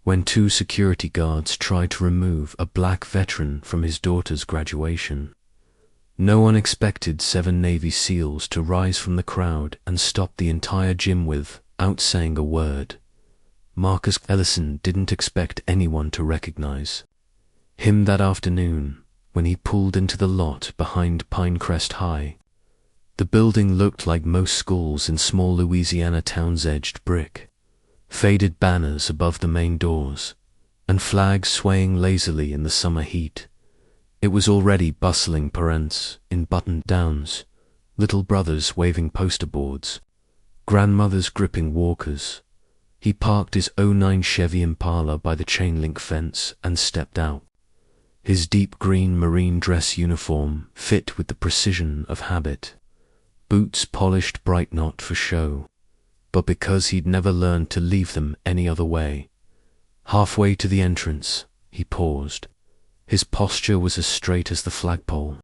when two security guards tried to remove a black veteran from his daughter's graduation. No one expected 7 Navy SEALs to rise from the crowd and stop the entire gym without saying a word. Marcus Ellison didn't expect anyone to recognize him that afternoon when he pulled into the lot behind Pinecrest High. The building looked like most schools in small Louisiana towns, edged brick, faded banners above the main doors, and flags swaying lazily in the summer heat. It was already bustling. Parents in button-downs, little brothers waving poster boards, grandmothers gripping walkers. He parked his '09 Chevy Impala by the chain-link fence and stepped out. His deep green marine dress uniform fit with the precision of habit. Boots polished bright, not for show, but because he'd never learned to leave them any other way. Halfway to the entrance, he paused. His posture was as straight as the flagpole.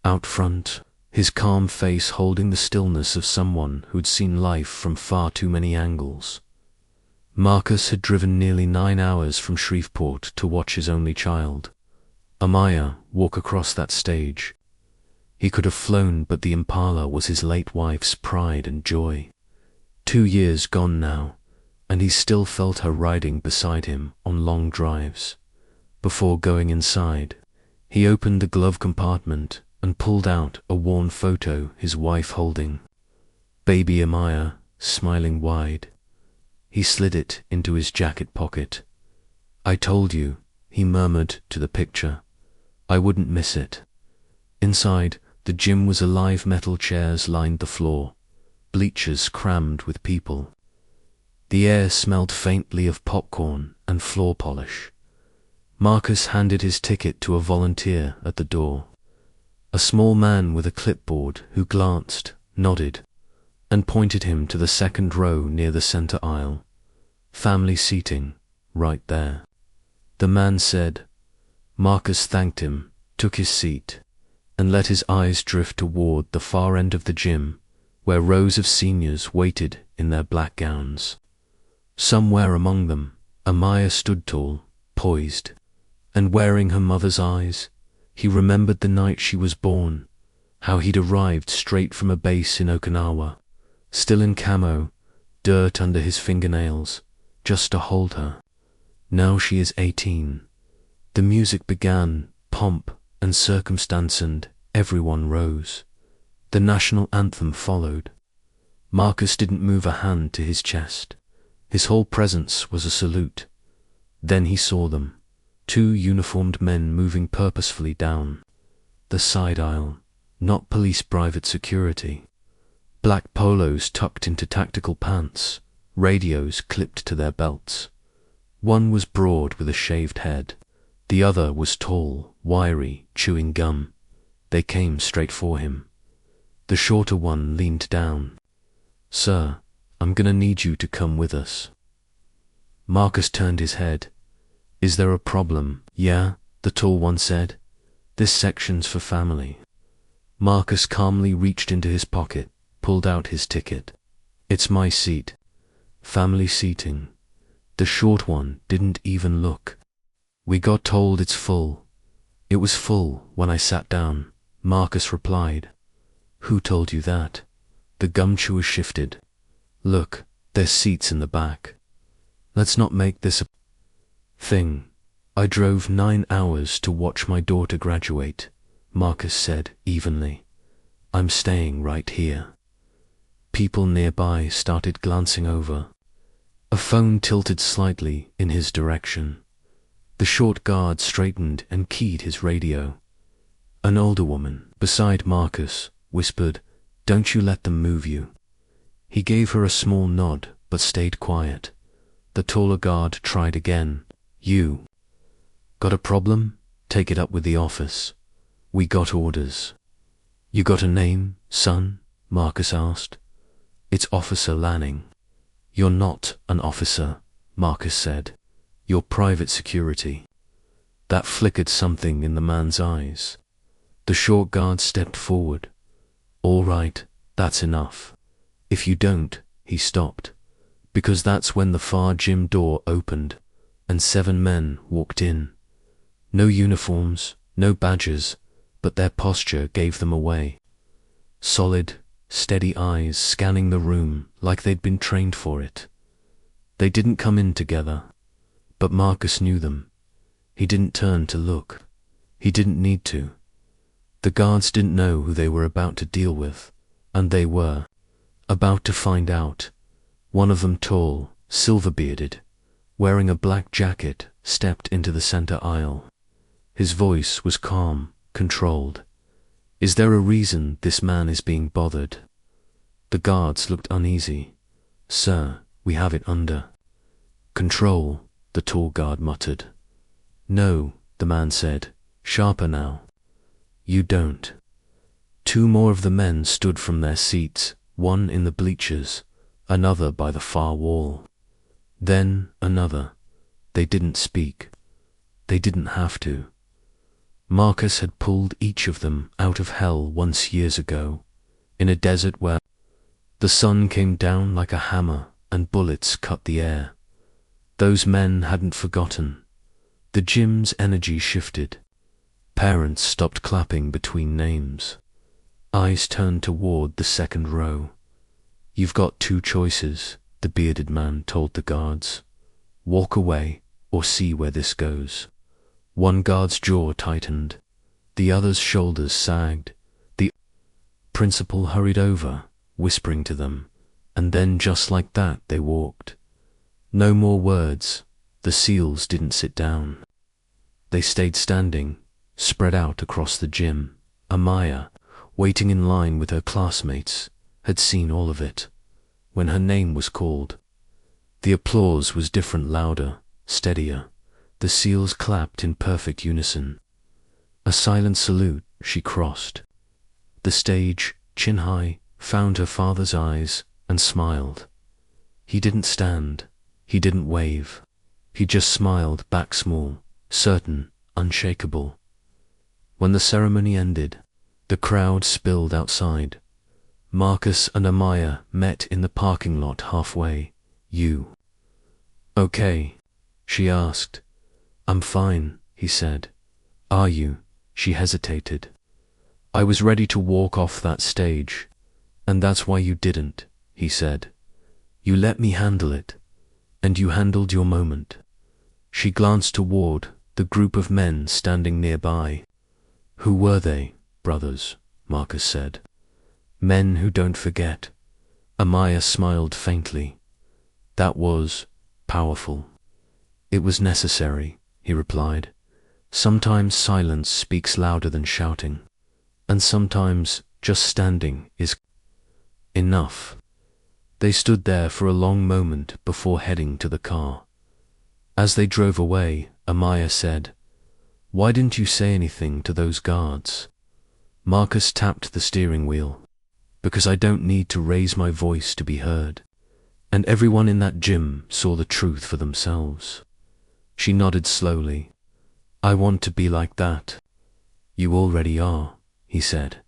Out front, his calm face holding the stillness of someone who'd seen life from far too many angles. Marcus had driven nearly 9 hours from Shreveport to watch his only child, Amaya, walk across that stage. He could have flown, but the Impala was his late wife's pride and joy. 2 years gone now, and he still felt her riding beside him on long drives. Before going inside, he opened the glove compartment and pulled out a worn photo, his wife holding baby Amaya, smiling wide. He slid it into his jacket pocket. "I told you," he murmured to the picture, "I wouldn't miss it." Inside, the gym was alive. Metal chairs lined the floor, bleachers crammed with people. The air smelled faintly of popcorn and floor polish. Marcus handed his ticket to a volunteer at the door, a small man with a clipboard who glanced, nodded, and pointed him to the second row near the center aisle. "Family seating, right there," the man said. Marcus thanked him, took his seat, and let his eyes drift toward the far end of the gym, where rows of seniors waited in their black gowns. Somewhere among them, Amaya stood tall, poised, and wearing her mother's eyes. He remembered the night she was born, how he'd arrived straight from a base in Okinawa, still in camo, dirt under his fingernails, just to hold her. Now she is 18. The music began, pomp and circumstance, and everyone rose. The national anthem followed. Marcus didn't move a hand to his chest. His whole presence was a salute. Then he saw them, 2 uniformed men moving purposefully down the side aisle, not police, private security. Black polos tucked into tactical pants, radios clipped to their belts. One was broad with a shaved head. The other was tall, wiry, chewing gum. They came straight for him. The shorter one leaned down. "Sir, I'm gonna need you to come with us." Marcus turned his head. "Is there a problem?" "Yeah," the tall one said. "This section's for family." Marcus calmly reached into his pocket, pulled out his ticket. "It's my seat. Family seating." The short one didn't even look. "We got told it's full." "It was full when I sat down," Marcus replied. "Who told you that?" The gum chewer shifted. "Look, there's seats in the back. Let's not make this a thing. I drove 9 hours to watch my daughter graduate," Marcus said evenly. "I'm staying right here." People nearby started glancing over. A phone tilted slightly in his direction. The short guard straightened and keyed his radio. An older woman, beside Marcus, whispered, "Don't you let them move you." He gave her a small nod, but stayed quiet. The taller guard tried again. "You got a problem? Take it up with the office. We got orders." "You got a name, son?" Marcus asked. "It's Officer Lanning." "You're not an officer," Marcus said. "You're private security." That flickered something in the man's eyes. The short guard stepped forward. "All right, that's enough. If you don't," he stopped, because that's when the far gym door opened. and 7 men walked in. No uniforms, no badges, but their posture gave them away. Solid, steady eyes scanning the room like they'd been trained for it. They didn't come in together, but Marcus knew them. He didn't turn to look. He didn't need to. The guards didn't know who they were about to deal with, and they were about to find out. One of them, tall, silver-bearded, wearing a black jacket, stepped into the center aisle. His voice was calm, controlled. "Is there a reason this man is being bothered?" The guards looked uneasy. "Sir, we have it under control," the tall guard muttered. "No," the man said, sharper now. "You don't." 2 more of the men stood from their seats, one in the bleachers, another by the far wall. Then another. They didn't speak. They didn't have to. Marcus had pulled each of them out of hell once years ago, in a desert where the sun came down like a hammer and bullets cut the air. Those men hadn't forgotten. The gym's energy shifted. Parents stopped clapping between names. Eyes turned toward the second row. "You've got 2 choices," the bearded man told the guards. "Walk away or see where this goes." One guard's jaw tightened. The other's shoulders sagged. The principal hurried over, whispering to them, and then just like that they walked. No more words. The SEALs didn't sit down. They stayed standing, spread out across the gym. Amaya, waiting in line with her classmates, had seen all of it. When her name was called, the applause was different, louder, steadier. The SEALs clapped in perfect unison. A silent salute. She crossed the stage, chin high, found her father's eyes, and smiled. He didn't stand. He didn't wave. He just smiled back, small, certain, unshakable. When the ceremony ended, the crowd spilled outside. Marcus and Amaya met in the parking lot halfway. "You okay?" she asked. "I'm fine," he said. "Are you?" She hesitated. "I was ready to walk off that stage, and that's why you didn't," he said. "You let me handle it, and you handled your moment." She glanced toward the group of men standing nearby. "Who were they, brothers?" Marcus said. "Men who don't forget." Amaya smiled faintly. "That was powerful." "It was necessary," he replied. "Sometimes silence speaks louder than shouting, and sometimes just standing is enough." They stood there for a long moment before heading to the car. As they drove away, Amaya said, "Why didn't you say anything to those guards?" Marcus tapped the steering wheel. "Because I don't need to raise my voice to be heard, and everyone in that gym saw the truth for themselves." She nodded slowly. "I want to be like that." "You already are," he said.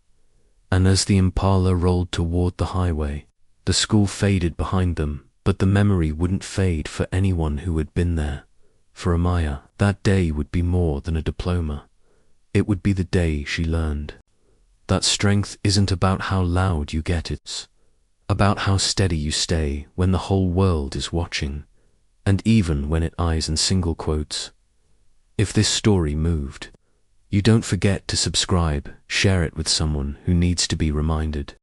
And as the Impala rolled toward the highway, the school faded behind them, but the memory wouldn't fade for anyone who had been there. For Amaya, that day would be more than a diploma. It would be the day she learned that strength isn't about how loud you get, it's about how steady you stay when the whole world is watching, and even when it eyes in single quotes. If this story moved you, don't forget to subscribe, share it with someone who needs to be reminded.